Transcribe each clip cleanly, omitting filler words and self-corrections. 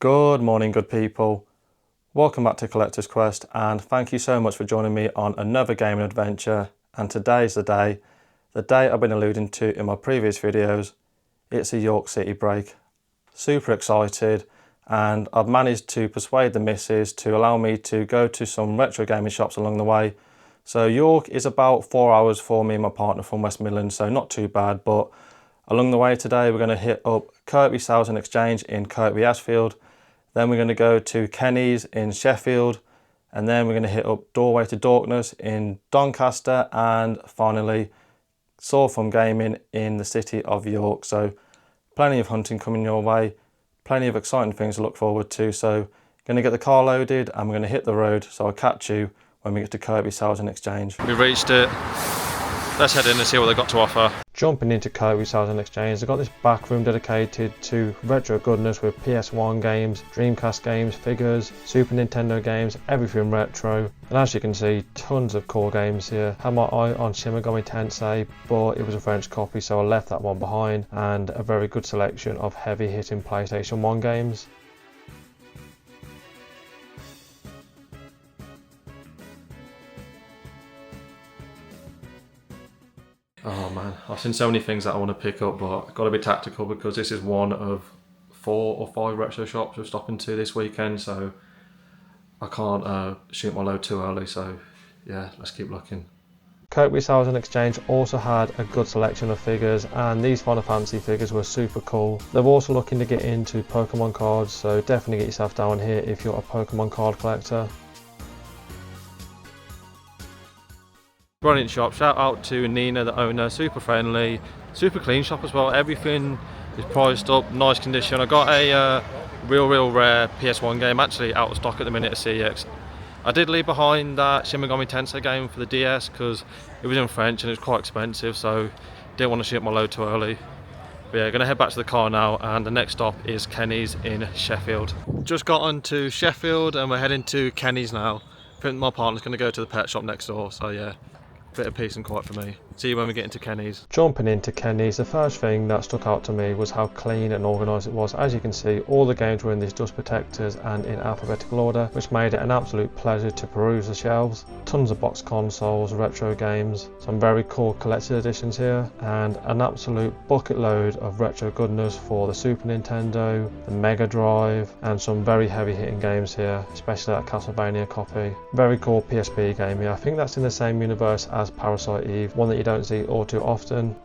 Good morning, good people. Welcome back to Collector's Quest, and thank you so much for joining me on another gaming adventure. And today's the day I've been alluding to in my previous videos. It's a York City break. Super excited, and I've managed to persuade the missus to allow me to go to some retro gaming shops along the way. So York is about 4 hours for me and my partner from West Midlands, so not too bad. But along the way today, we're going to hit up Kirkby Sales and Exchange in Kirkby, Sheffield. Then we're going to go to Kenny's in Sheffield, and then we're going to hit up Doorway to Darkness in Doncaster, and finally Saw From Gaming in the city of York. So plenty of hunting coming your way, plenty of exciting things to look forward to. So going to get the car loaded and we're going to hit the road. So I'll catch you when we get to Kirkby Sales and Exchange. We reached it. Let's head in and see what they've got to offer. Jumping into Kirkby Sales and Exchange, they've got this back room dedicated to retro goodness with PS1 games, Dreamcast games, figures, Super Nintendo games, everything retro. And as you can see, tons of cool games here. Had my eye on Shin Megami Tensei, but it was a French copy, so I left that one behind, and a very good selection of heavy hitting PlayStation 1 games. Oh man, I've seen so many things that I want to pick up, but I've got to be tactical because this is one of 4 or 5 retro shops we're stopping to this weekend, so I can't shoot my load too early, so yeah, let's keep looking. Kirkby Sales and Exchange also had a good selection of figures, and these Final Fantasy figures were super cool. They're also looking to get into Pokemon cards, so definitely get yourself down here if you're a Pokemon card collector. Brilliant shop, shout out to Nina, the owner, super friendly, super clean shop as well. Everything is priced up, nice condition. I got a real rare PS1 game, actually out of stock at the minute at CEX. I did leave behind that Shin Megami Tensei game for the DS because it was in French and it was quite expensive, so didn't want to ship my load too early. But yeah, gonna head back to the car now, and the next stop is Kenny's in Sheffield. Just got onto Sheffield and we're heading to Kenny's now. I think my partner's gonna go to the pet shop next door, so yeah. Bit of peace and quiet for me. See you when we get into Kenny's. Jumping into Kenny's, the first thing that stuck out to me was how clean and organised it was. As you can see, all the games were in these dust protectors and in alphabetical order, which made it an absolute pleasure to peruse the shelves. Tons of box consoles, retro games, some very cool collector's editions here, and an absolute bucket load of retro goodness for the Super Nintendo, the Mega Drive, and some very heavy hitting games here, especially that Castlevania copy. Very cool PSP game here. I think that's in the same universe as Parasite Eve, one that you don't see all too often.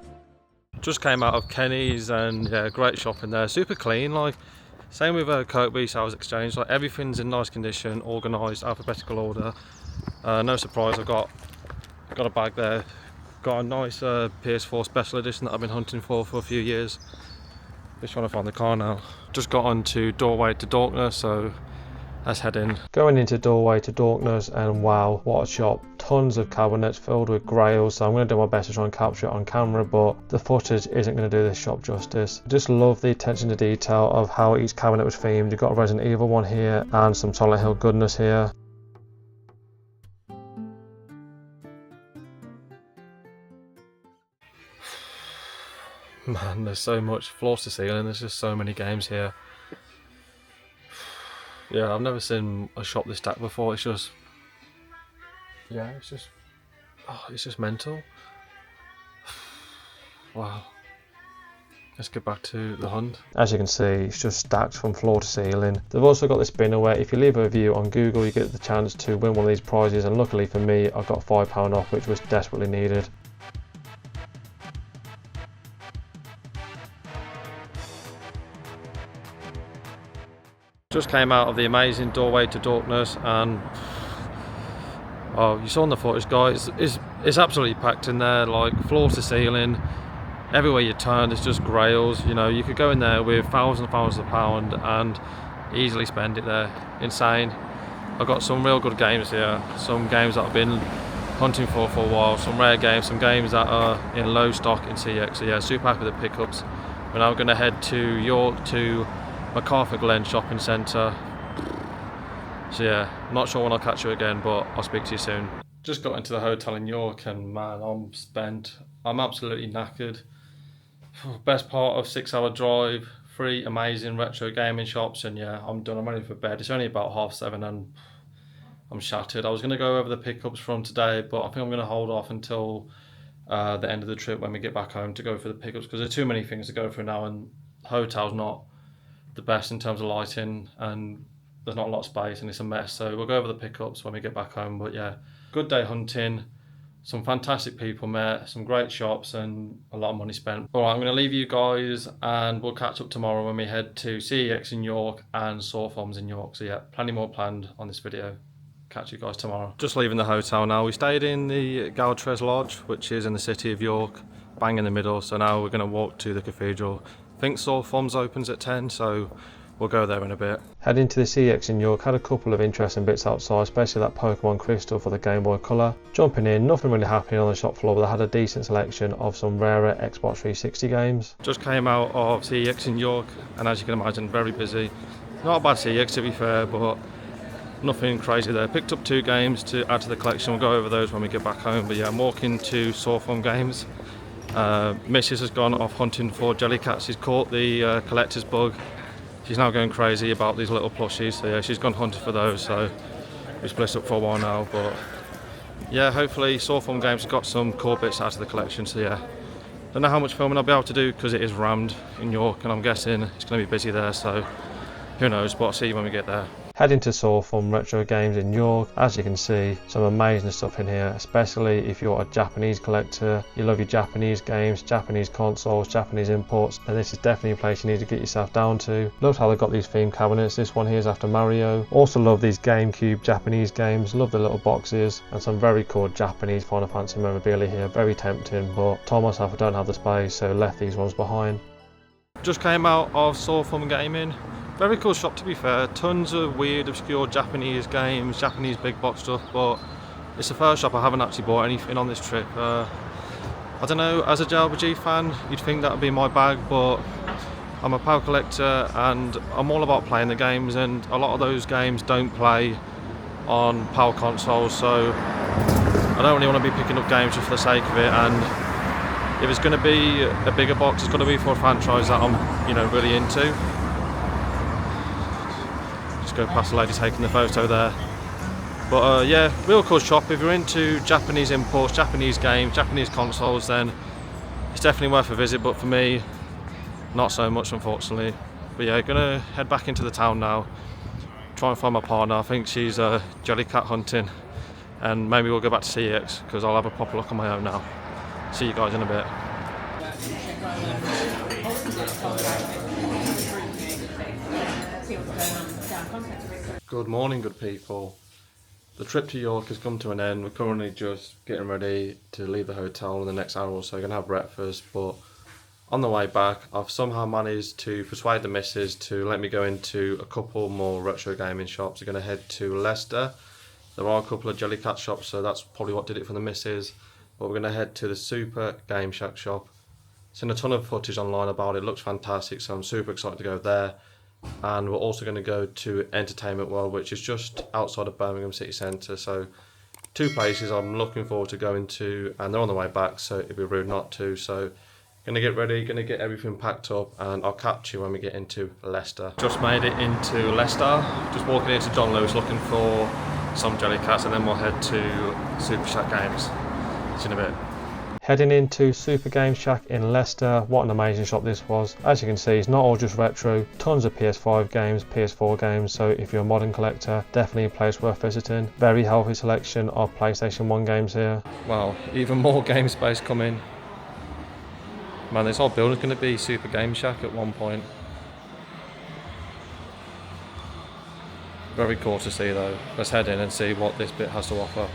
Just came out of Kenny's, and yeah, great shop in there, super clean. Like same with Kirkby Sales Exchange, like everything's in nice condition, organised, alphabetical order. No surprise, I've got a bag there, got a nice PS4 special edition that I've been hunting for a few years. Just trying to find the car now. Just got onto Doorway to Darkness, so let's head in. Going into Doorway to Darkness, and wow, what a shop. Tons of cabinets filled with grails, so I'm going to do my best to try and capture it on camera, but the footage isn't going to do this shop justice. Just love the attention to detail of how each cabinet was themed. You've got a Resident Evil one here and some Silent Hill goodness here. Man, there's so much floor to ceiling, there's just so many games here. Yeah, I've never seen a shop this stacked before. It's just, yeah, it's just mental. Wow. Let's get back to the hunt. As you can see, it's just stacked from floor to ceiling. They've also got this spinner where if you leave a review on Google, you get the chance to win one of these prizes, and luckily for me, I got £5 off, which was desperately needed. Just came out of the amazing Doorway to Darkness, and oh, you saw in the footage, guys, it's absolutely packed in there, like floor to ceiling. Everywhere you turn, there's just grails. You know, you could go in there with thousands of pounds and easily spend it there. Insane. I've got some real good games here, some games that I've been hunting for a while, some rare games, some games that are in low stock in CX. So yeah, super happy with the pickups. We're now going to head to York to MacArthur Glen Shopping Centre. So yeah, not sure when I'll catch you again, but I'll speak to you soon. Just got into the hotel in York, and man, I'm spent. I'm absolutely knackered. Best part of 6-hour drive 3 amazing retro gaming shops, and yeah, I'm done. I'm ready for bed. It's only about 7:30 and I'm shattered. I was going to go over the pickups from today, but I think I'm going to hold off until the end of the trip when we get back home to go for the pickups, because there's too many things to go through now, and the hotel's not the best in terms of lighting, and there's not a lot of space, and it's a mess. So we'll go over the pickups when we get back home. But yeah, good day hunting, some fantastic people met, some great shops, and a lot of money spent. All right, I'm going to leave you guys, and we'll catch up tomorrow when we head to CEX in York and Saw Farms in York. So yeah, plenty more planned on this video. Catch you guys tomorrow. Just leaving the hotel now. We stayed in the Galtres Lodge, which is in the city of York, bang in the middle. So now we're going to walk to the cathedral. I think Saw Farms opens at 10, so we'll go there in a bit. Heading to the CX in York, had a couple of interesting bits outside, especially that Pokemon Crystal for the Game Boy Color. Jumping in, nothing really happening on the shop floor, but they had a decent selection of some rarer Xbox 360 games. Just came out of CEX in York, and as you can imagine, very busy. Not a bad CEX to be fair, but nothing crazy there. Picked up 2 games to add to the collection. We'll go over those when we get back home. But yeah, I'm walking to Saw Farm Games. Mrs. has gone off hunting for jellycats. She's caught the collector's bug. She's now going crazy about these little plushies. So yeah, she's gone hunting for those. So we split up for a while now. But yeah, hopefully Saw Farm Games has got some cool bits out of the collection. So yeah, don't know how much filming I'll be able to do because it is rammed in York, and I'm guessing it's going to be busy there. So who knows, but I'll see you when we get there. Heading to Saw Farm Retro Games in York. As you can see, some amazing stuff in here, especially if you're a Japanese collector, you love your Japanese games, Japanese consoles, Japanese imports, and this is definitely a place you need to get yourself down to. Love how they've got these themed cabinets. This one here is after Mario. Also love these GameCube Japanese games, love the little boxes, and some very cool Japanese Final Fantasy memorabilia here. Very tempting, but told myself I don't have the space, so left these ones behind. Just came out of Saw Farm Gaming. Very cool shop to be fair, tons of weird obscure Japanese games, Japanese big box stuff, but it's the first shop I haven't actually bought anything on this trip. I don't know, as a JRPG fan you'd think that would be my bag, but I'm a PAL collector and I'm all about playing the games, and a lot of those games don't play on PAL consoles, so I don't really want to be picking up games just for the sake of it. And if it's going to be a bigger box, it's got to be for a franchise that I'm really into. Go past the lady taking the photo there. But yeah, real cool shop. If you're into Japanese imports, Japanese games, Japanese consoles, then it's definitely worth a visit, but for me, not so much unfortunately. But yeah, gonna head back into the town now, try and find my partner. I think she's jellycat hunting, and maybe we'll go back to CEX because I'll have a proper look on my own now. See you guys in a bit. Good morning, good people. The trip to York has come to an end. We're currently just getting ready to leave the hotel in the next hour or so. We're going to have breakfast, but on the way back I've somehow managed to persuade the missus to let me go into a couple more retro gaming shops. We're going to head to Leicester. There are a couple of Jellycat shops, so that's probably what did it for the missus. But we're going to head to the Super Game Shack shop. Seen a ton of footage online about it. It looks fantastic, so I'm super excited to go there. And we're also going to go to Entertainment World, which is just outside of Birmingham city centre. So 2 places I'm looking forward to going to, and they're on the way back, so it'd be rude not to. So going to get ready, going to get everything packed up, and I'll catch you when we get into Leicester. Just made it into Leicester, just walking into John Lewis looking for some Jellycats, and then we'll head to Super Shack Games. See you in a bit. Heading into Super Game Shack in Leicester. What an amazing shop this was. As you can see, it's not all just retro, tons of PS5 games, PS4 games, so if you're a modern collector, definitely a place worth visiting. Very healthy selection of PlayStation 1 games here. Wow, even more game space coming. Man, this whole building's going to be Super Game Shack at one point. Very cool to see though. Let's head in and see what this bit has to offer.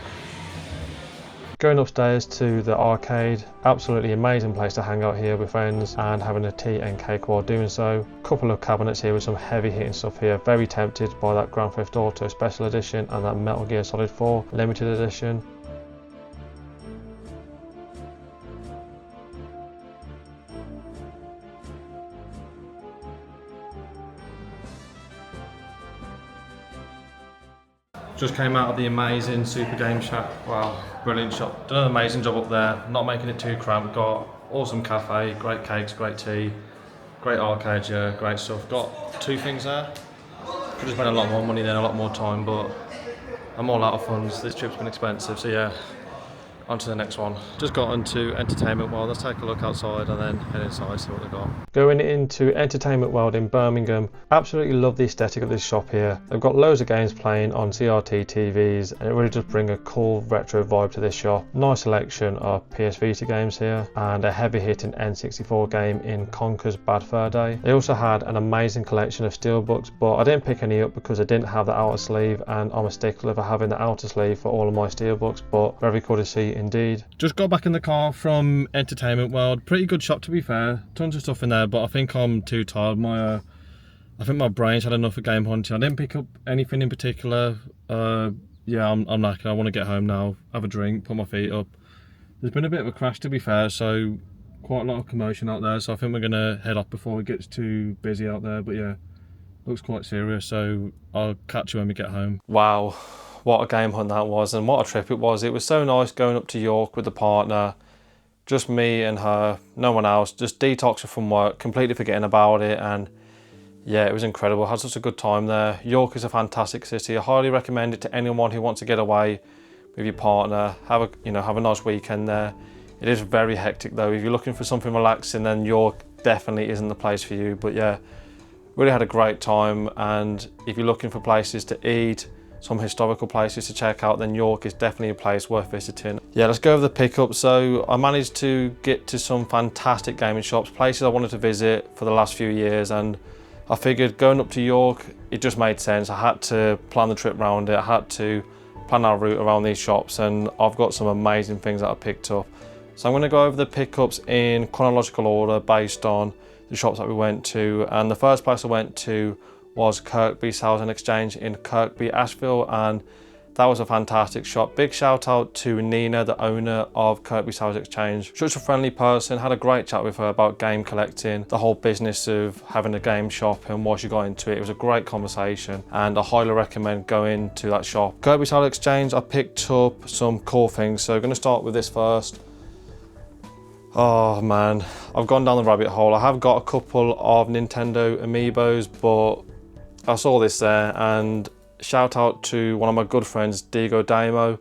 Going upstairs to the arcade, absolutely amazing place to hang out here with friends and having a tea and cake while doing so. Couple of cabinets here with some heavy hitting stuff here. Very tempted by that Grand Theft Auto Special Edition and that Metal Gear Solid 4 Limited Edition. Just came out of the amazing Super Game Shack. Wow, brilliant shop. Done an amazing job up there, not making it too cramped. Got awesome cafe, great cakes, great tea, Great arcade, yeah, great stuff. Got 2 things there. Could have spent a lot more money then, a lot more time, but I'm all out of funds. This trip's been expensive, so yeah. On to the next one. Just got into Entertainment World. Let's take a look outside and then head inside, see what they've got. Going into Entertainment World in Birmingham, absolutely love the aesthetic of this shop here. They've got loads of games playing on CRT TVs and it really does bring a cool retro vibe to this shop. Nice selection of PS Vita games here and a heavy hitting N64 game in Conker's Bad Fur Day. They also had an amazing collection of steelbooks, but I didn't pick any up because I didn't have the outer sleeve and I'm a stickler for having the outer sleeve for all of my steelbooks, but very cool to see indeed. Just got back in the car from Entertainment World. Pretty good shop to be fair. Tons of stuff in there, but I think I'm too tired. I think my brain's had enough of game hunting. I didn't pick up anything in particular. Yeah, I'm knackered. I want to get home now, have a drink, put my feet up. There's been a bit of a crash to be fair, so quite a lot of commotion out there. So I think we're gonna head off before it gets too busy out there. But yeah, looks quite serious. So I'll catch you when we get home. Wow. What a game hunt that was and what a trip it was. It was so nice going up to York with the partner, just me and her, no one else, just detoxing from work, completely forgetting about it, and yeah, it was incredible. I had such a good time there. York is a fantastic city. I highly recommend it to anyone who wants to get away with your partner, have a nice weekend there. It is very hectic though. If you're looking for something relaxing, then York definitely isn't the place for you. But yeah, really had a great time, and if you're looking for places to eat, some historical places to check out, then York is definitely a place worth visiting. Yeah, let's go over the pickup. So I managed to get to some fantastic gaming shops, places I wanted to visit for the last few years, and I figured going up to York, it just made sense. I had to plan the trip around it. I had to plan our route around these shops, and I've got some amazing things that I picked up. So I'm going to go over the pickups in chronological order based on the shops that we went to, and the first place I went to was Kirkby Sales and Exchange in Kirkby, Asheville, and that was a fantastic shop. Big shout out to Nina, the owner of Kirkby Sales Exchange. Such a friendly person, had a great chat with her about game collecting, the whole business of having a game shop and why she got into it. It was a great conversation and I highly recommend going to that shop. Kirkby Sales Exchange, I picked up some cool things, so I'm going to start with this first. Oh man, I've gone down the rabbit hole. I have got a couple of Nintendo Amiibos, but I saw this there, and shout out to one of my good friends, Diego Damo.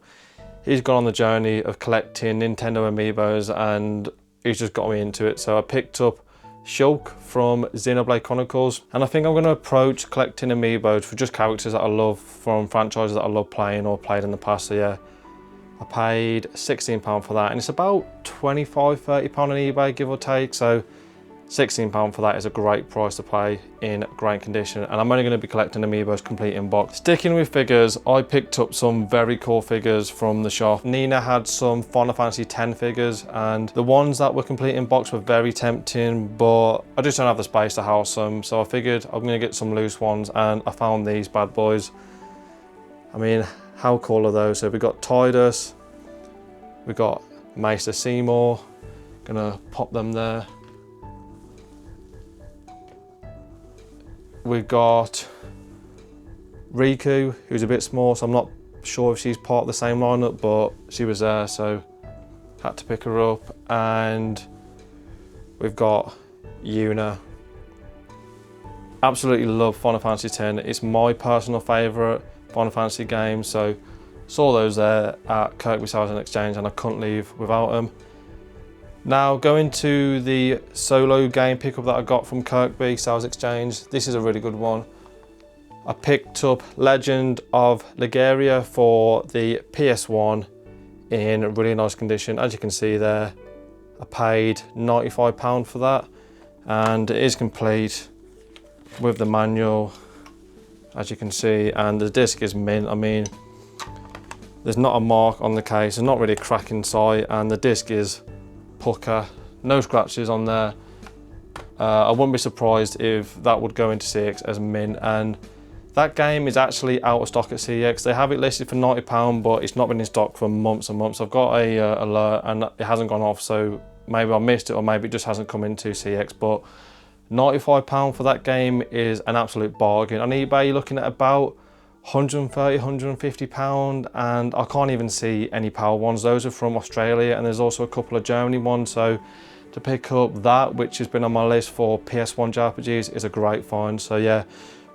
He's gone on the journey of collecting Nintendo Amiibos and he's just got me into it. So I picked up Shulk from Xenoblade Chronicles, and I think I'm going to approach collecting Amiibos for just characters that I love from franchises that I love playing or played in the past. So yeah, I paid £16 for that, and it's about £25–30 on eBay, give or take. So £16 for that is a great price to pay in great condition, and I'm only going to be collecting Amiibos complete in box. Sticking with figures, I picked up some very cool figures from the shop. Nina had some Final Fantasy X figures, and the ones that were complete in box were very tempting, but I just don't have the space to house them, so I figured I'm going to get some loose ones, and I found these bad boys. I mean, how cool are those? So we got Tidus, we got Maester Seymour, gonna pop them there. We've got Riku, who's a bit small, so I'm not sure if she's part of the same lineup, but she was there, so had to pick her up. And we've got Yuna. Absolutely love Final Fantasy X. It's my personal favourite Final Fantasy game, so saw those there at Kirkby Sales and Exchange and I couldn't leave without them. Now going to the solo game pickup that I got from Kirkby Sales Exchange, this is a really good one. I picked up Legend of Legaria for the PS1 in really nice condition. As you can see there, I paid £95 for that, and it is complete with the manual, as you can see, and the disc is mint. I mean, there's not a mark on the case, there's not really a crack inside, and the disc is pucker, no scratches on there. I wouldn't be surprised if that would go into CX as mint, and that game is actually out of stock at CX. They have it listed for £90, but it's not been in stock for months and months. I've got a alert and it hasn't gone off, so maybe I missed it or maybe it just hasn't come into CX, but £95 for that game is an absolute bargain. On eBay you're looking at about £130, £150, and I can't even see any PAL ones. Those are from Australia, and there's also a couple of Germany ones, so to pick up that, which has been on my list for PS1 JRPGs, is a great find. So yeah,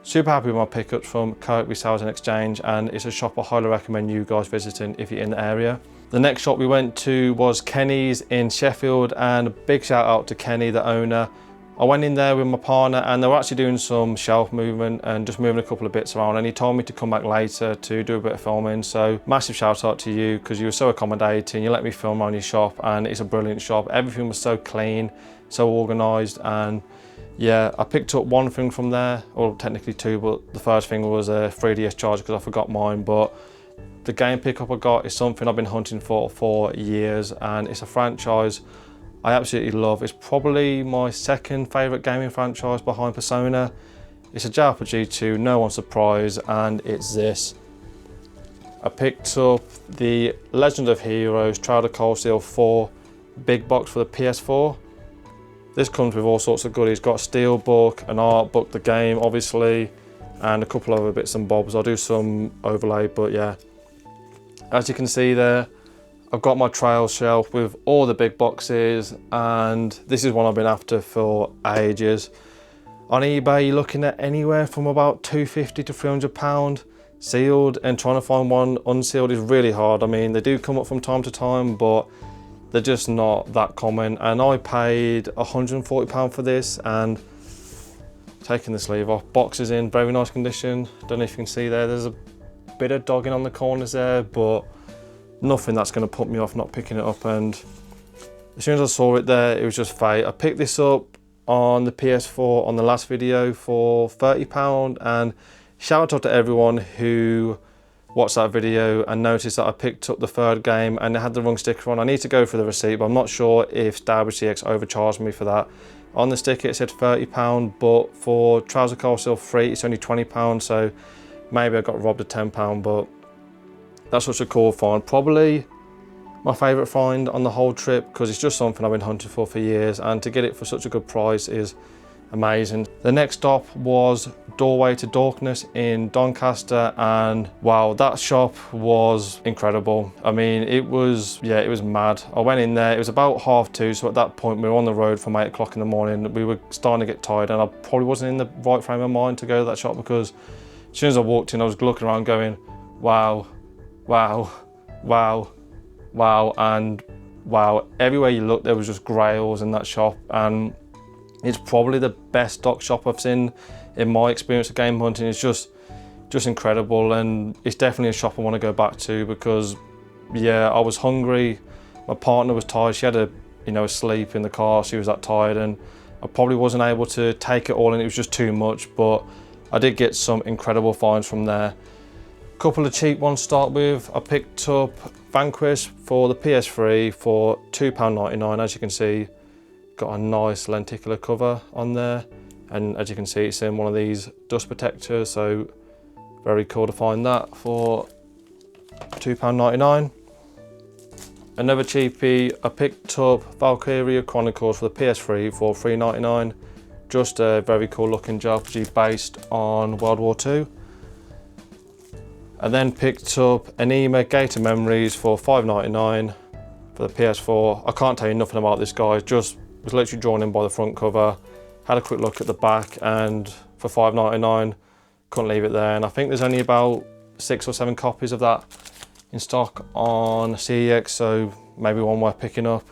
super happy with my pickups from Kirkby Sales and Exchange, and it's a shop I highly recommend you guys visiting if you're in the area. The next shop we went to was Kenny's in Sheffield, and a big shout out to Kenny, the owner. I went in there with my partner and they were actually doing some shelf movement and just moving a couple of bits around, and he told me to come back later to do a bit of filming. So massive shout out to you, because you were so accommodating. You let me film around your shop, and it's a brilliant shop. Everything was so clean, so organised, and yeah, I picked up one thing from there, or technically two, but the first thing was a 3DS charger because I forgot mine. But the game pickup I got is something I've been hunting for years, and it's a franchise I absolutely love. It's probably my second favourite gaming franchise behind Persona. It's a JRPG to no one's surprise, and it's this. I picked up the Legend of Heroes Trial of Cold Steel 4 big box for the PS4. This comes with all sorts of goodies. Got a steel book, an art book, the game obviously, and a couple of other bits and bobs. I'll do some overlay, but yeah. As you can see there, I've got my trail shelf with all the big boxes, and this is one I've been after for ages. On eBay, you're looking at anywhere from about £250 to £300 sealed, and trying to find one unsealed is really hard. I mean, they do come up from time to time, but they're just not that common. And I paid £140 for this, and taking the sleeve off, boxes in very nice condition. Don't know if you can see there, there's a bit of dogging on the corners there, but nothing that's going to put me off not picking it up. And as soon as I saw it there, it was just fate. I picked this up on the PS4 on the last video for £30, and shout out to everyone who watched that video and noticed that I picked up the third game and it had the wrong sticker on. I need to go for the receipt, but I'm not sure if Starbridge CX overcharged me for that. On the sticker it said £30, but for Trials of Cold Steel 3 it's only £20, so maybe I got robbed of £10, but that's such a cool find. Probably my favourite find on the whole trip, because it's just something I've been hunting for years, and to get it for such a good price is amazing. The next stop was Doorway to Darkness in Doncaster, and wow, that shop was incredible. I mean, it was mad. I went in there, it was about 2:30, so at that point we were on the road from 8 o'clock in the morning. We were starting to get tired, and I probably wasn't in the right frame of mind to go to that shop, because as soon as I walked in I was looking around going, wow, wow, wow, wow, and wow. Everywhere you look there was just grails in that shop, and it's probably the best stock shop I've seen in my experience of game hunting. It's just incredible, and it's definitely a shop I want to go back to, because yeah, I was hungry, my partner was tired, she had a sleep in the car, she was that tired, and I probably wasn't able to take it all in, it was just too much. But I did get some incredible finds from there. Couple of cheap ones to start with. I picked up Vanquish for the PS3 for £2.99. As you can see, got a nice lenticular cover on there, and as you can see it's in one of these dust protectors, so very cool to find that for £2.99. Another cheapie, I picked up Valkyria Chronicles for the PS3 for £3.99. Just a very cool looking JRPG based on World War II. I then picked up Anima Gate of Memories for £5.99 for the PS4. I can't tell you nothing about this guy, just was literally drawn in by the front cover. Had a quick look at the back, and for £5.99, couldn't leave it there. And I think there's only about 6 or 7 copies of that in stock on CEX, so maybe one worth picking up.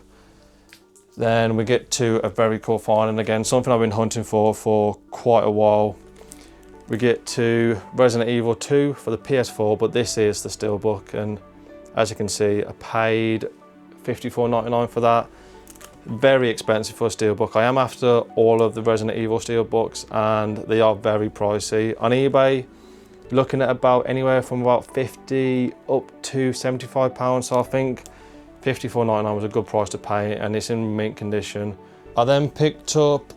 Then we get to a very cool find, and again, something I've been hunting for quite a while. We get to Resident Evil 2 for the PS4, but this is the steelbook, and as you can see, I paid £54.99 for that. Very expensive for a steelbook. I am after all of the Resident Evil steelbooks, and they are very pricey. On eBay, looking at about anywhere from about £50 up to £75, so I think £54.99 was a good price to pay, and it's in mint condition. I then picked up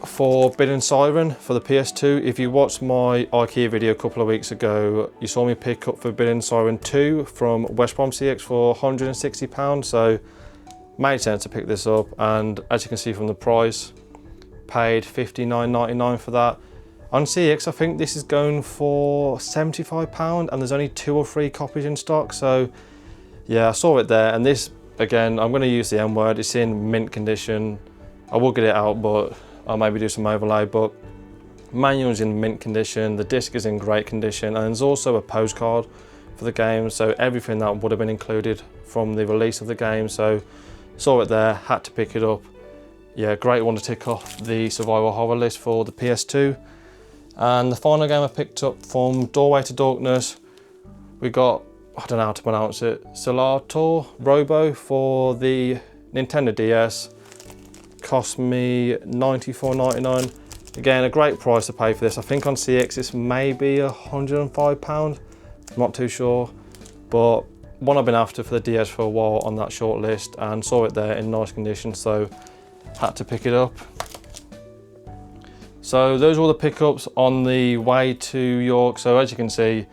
Forbidden Siren for the PS2. If you watched my IKEA video a couple of weeks ago, you saw me pick up Forbidden Siren 2 from West Brom CX for £160, so made sense to pick this up. And as you can see from the price, paid £59.99 for that. On CX, I think this is going for £75, and there's only 2 or 3 copies in stock, so yeah, I saw it there. And this again, I'm going to use the M word, it's in mint condition. I will get it out, but I'll maybe do some overlay, but manual's in mint condition, the disc is in great condition, and there's also a postcard for the game, so everything that would have been included from the release of the game. So saw it there, had to pick it up. Yeah, great one to tick off the survival horror list for the PS2. And the final game I picked up from Doorway to Darkness, we got, I don't know how to pronounce it, Solator Robo for the Nintendo DS. Cost me $94.99. Again, a great price to pay for this. I think on CX it's maybe £105. I'm not too sure, but one I've been after for the DS for a while on that short list, and saw it there in nice condition, so had to pick it up. So those are all the pickups on the way to York. So as you can see,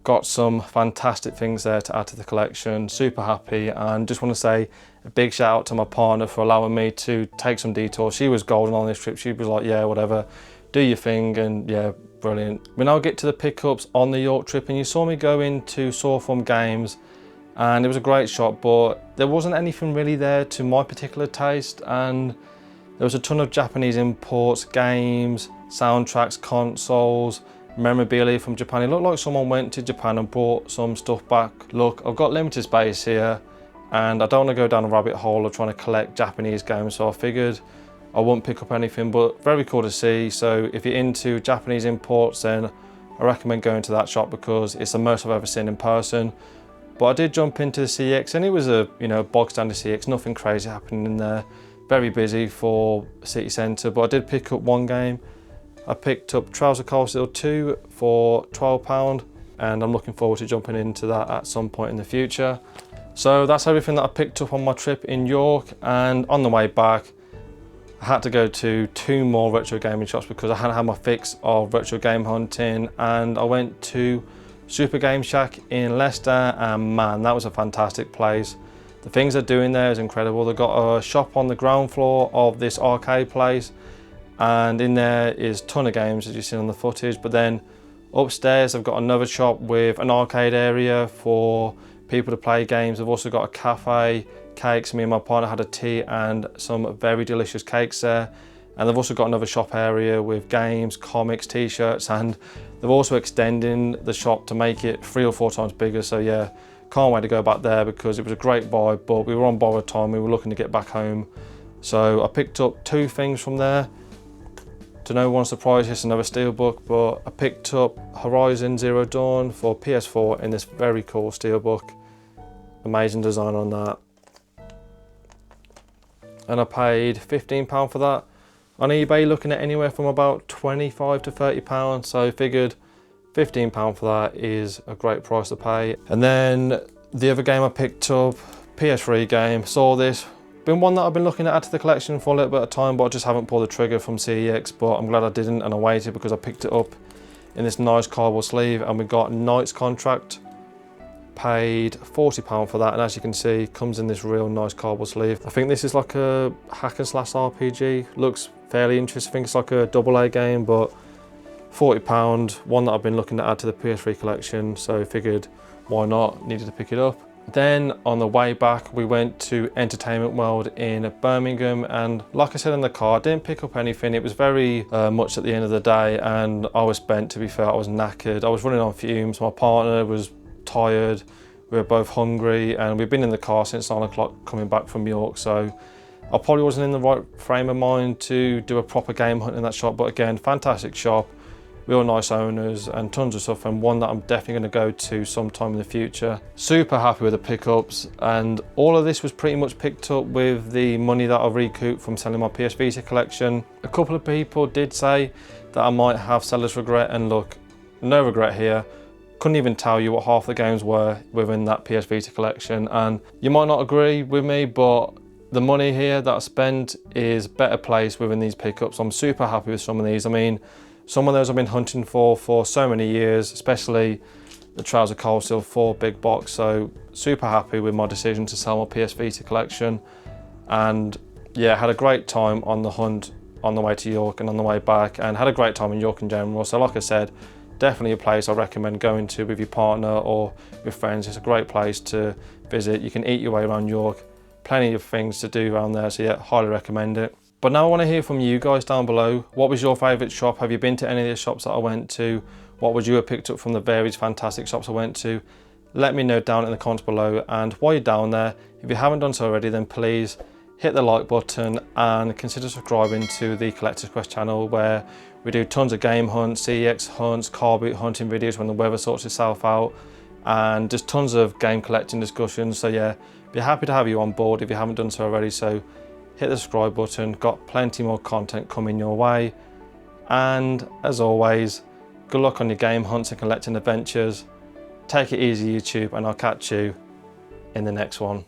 got some fantastic things there to add to the collection. Super happy, and just want to say a big shout out to my partner for allowing me to take some detours. She was golden on this trip. She was like, yeah, whatever, do your thing, and yeah, brilliant. We now get to the pickups on the York trip, and you saw me go into Sawform Games, and it was a great shop, but there wasn't anything really there to my particular taste, and there was a ton of Japanese imports, games, soundtracks, consoles, memorabilia from Japan. It looked like someone went to Japan and brought some stuff back. Look, I've got limited space here, and I don't want to go down a rabbit hole of trying to collect Japanese games, so I figured I wouldn't pick up anything, but very cool to see. So if you're into Japanese imports, then I recommend going to that shop because it's the most I've ever seen in person. But I did jump into the CX, and it was a, you know, bog standard CX, nothing crazy happening in there. Very busy for city centre, but I did pick up one game. I picked up Trouser Castle 2 for £12, and I'm looking forward to jumping into that at some point in the future. So that's everything that I picked up on my trip in York, and on the way back I had to go to 2 more retro gaming shops because I hadn't had my fix of retro game hunting, and I went to Super Game Shack in Leicester, and man, that was a fantastic place. The things they're doing there is incredible. They've got a shop on the ground floor of this arcade place, and in there is a ton of games as you've seen on the footage, but then upstairs I've got another shop with an arcade area for people to play games. I've also got a cafe, cakes. Me and my partner had a tea and some very delicious cakes there. And they've also got another shop area with games, comics, t-shirts, and they're also extending the shop to make it 3 or 4 times bigger. So yeah, can't wait to go back there because it was a great vibe, but we were on borrowed time. We were looking to get back home. So I picked up 2 things from there. To no one's surprise, it's another steelbook, but I picked up Horizon Zero Dawn for PS4 in this very cool steelbook. Amazing design on that. And I paid £15 for that. On eBay, looking at anywhere from about £25 to £30, so figured £15 for that is a great price to pay. And then the other game I picked up, PS3 game, saw this. Been one that I've been looking at add to the collection for a little bit of time, but I just haven't pulled the trigger from CEX, but I'm glad I didn't, and I waited because I picked it up in this nice cardboard sleeve, and we got Knight's Contract. Paid £40 for that, and as you can see, comes in this real nice cardboard sleeve. I think this is like a hack and slash RPG. Looks fairly interesting. I think it's like a AA game, but £40, one that I've been looking to add to the PS3 collection, so figured why not, needed to pick it up. Then on the way back, we went to Entertainment World in Birmingham, and like I said in the car, I didn't pick up anything. It was very much at the end of the day, and I was spent, to be fair. I was knackered. I was running on fumes. My partner was tired. We were both hungry, and we've been in the car since 9 o'clock coming back from York, so I probably wasn't in the right frame of mind to do a proper game hunt in that shop. But again, fantastic shop, real nice owners and tons of stuff, and one that I'm definitely going to go to sometime in the future. Super happy with the pickups, and all of this was pretty much picked up with the money that I recouped from selling my PS Vita collection. A couple of people did say that I might have seller's regret, and look, no regret here. Couldn't even tell you what half the games were within that PS Vita collection, and you might not agree with me, but the money here that I spent is better placed within these pickups. I'm super happy with some of these. I mean, some of those I've been hunting for so many years, especially the Trouser Castle 4 big box, so super happy with my decision to sell my PS Vita collection. And yeah, had a great time on the hunt on the way to York and on the way back, and had a great time in York in general. So like I said, definitely a place I recommend going to with your partner or with friends. It's a great place to visit. You can eat your way around York plenty of things to do around there, so yeah, highly recommend it. But now I want to hear from you guys down below. What was your favourite shop? Have you been to any of the shops that I went to? What would you have picked up from the various fantastic shops I went to? Let me know down in the comments below, and while you're down there, if you haven't done so already, then please hit the like button and consider subscribing to the Collector's Quest channel, where we do tons of game hunts, CEX hunts, car boot hunting videos when the weather sorts itself out, and just tons of game collecting discussions. So yeah, be happy to have you on board if you haven't done so already. So hit the subscribe button, got plenty more content coming your way. And as always, good luck on your game hunts and collecting adventures. Take it easy, YouTube, and I'll catch you in the next one.